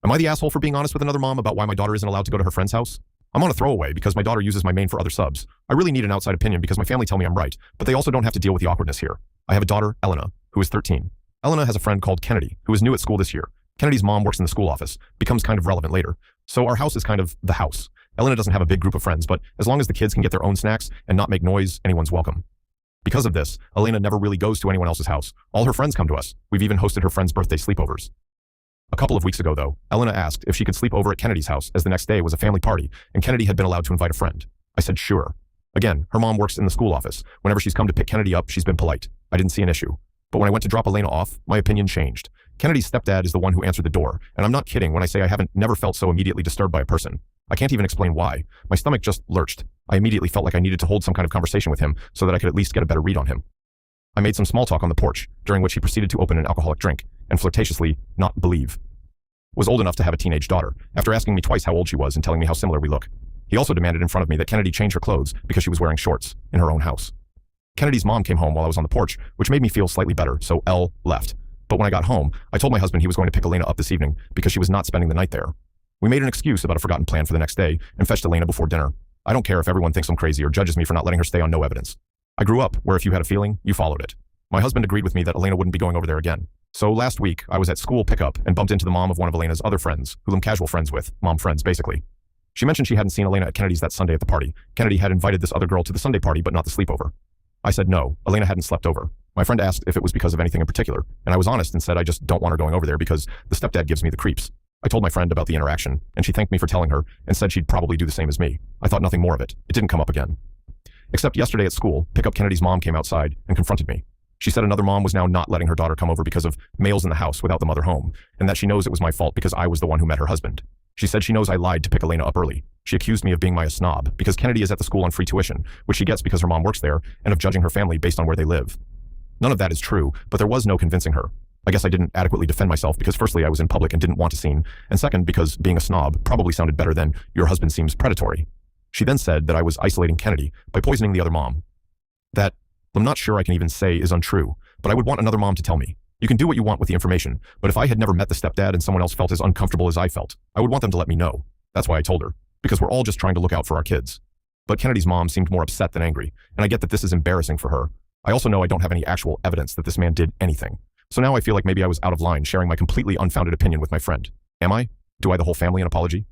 Am I the asshole for being honest with another mom about why my daughter isn't allowed to go to her friend's house? I'm on a throwaway because my daughter uses my main for other subs. I really need an outside opinion because my family tell me I'm right, but they also don't have to deal with the awkwardness here. I have a daughter, Elena, who is 13. Elena has a friend called Kennedy, who is new at school this year. Kennedy's mom works in the school office, becomes kind of relevant later. So our house is kind of the house. Elena doesn't have a big group of friends, but as long as the kids can get their own snacks and not make noise, anyone's welcome. Because of this, Elena never really goes to anyone else's house. All her friends come to us. We've even hosted her friends' birthday sleepovers. A couple of weeks ago, though, Elena asked if she could sleep over at Kennedy's house, as the next day was a family party, and Kennedy had been allowed to invite a friend. I said sure. Again, her mom works in the school office. Whenever she's come to pick Kennedy up, she's been polite. I didn't see an issue. But when I went to drop Elena off, my opinion changed. Kennedy's stepdad is the one who answered the door, and I'm not kidding when I say I haven't never felt so immediately disturbed by a person. I can't even explain why. My stomach just lurched. I immediately felt like I needed to hold some kind of conversation with him so that I could at least get a better read on him. I made some small talk on the porch, during which he proceeded to open an alcoholic drink, and flirtatiously not believe. Was old enough to have a teenage daughter, after asking me twice how old she was and telling me how similar we look. He also demanded in front of me that Kennedy change her clothes because she was wearing shorts in her own house. Kennedy's mom came home while I was on the porch, which made me feel slightly better, so Elle left. But when I got home, I told my husband he was going to pick Elena up this evening because she was not spending the night there. We made an excuse about a forgotten plan for the next day and fetched Elena before dinner. I don't care if everyone thinks I'm crazy or judges me for not letting her stay on no evidence. I grew up where if you had a feeling, you followed it. My husband agreed with me that Elena wouldn't be going over there again. So last week, I was at school pickup and bumped into the mom of one of Elena's other friends, who I'm casual friends with, mom friends basically. She mentioned she hadn't seen Elena at Kennedy's that Sunday at the party. Kennedy had invited this other girl to the Sunday party but not the sleepover. I said no, Elena hadn't slept over. My friend asked if it was because of anything in particular, and I was honest and said I just don't want her going over there because the stepdad gives me the creeps. I told my friend about the interaction, and she thanked me for telling her and said she'd probably do the same as me. I thought nothing more of it. It didn't come up again. Except yesterday at school, Pickup Kennedy's mom came outside and confronted me. She said another mom was now not letting her daughter come over because of males in the house without the mother home, and that she knows it was my fault because I was the one who met her husband. She said she knows I lied to pick Elena up early. She accused me of being a snob because Kennedy is at the school on free tuition, which she gets because her mom works there, and of judging her family based on where they live. None of that is true, but there was no convincing her. I guess I didn't adequately defend myself because firstly I was in public and didn't want a scene, and second because being a snob probably sounded better than your husband seems predatory. She then said that I was isolating Kennedy by poisoning the other mom. That, I'm not sure I can even say is untrue, but I would want another mom to tell me. You can do what you want with the information, but if I had never met the stepdad and someone else felt as uncomfortable as I felt, I would want them to let me know. That's why I told her, because we're all just trying to look out for our kids. But Kennedy's mom seemed more upset than angry, and I get that this is embarrassing for her. I also know I don't have any actual evidence that this man did anything. So now I feel like maybe I was out of line sharing my completely unfounded opinion with my friend. Am I? Do I owe the whole family an apology?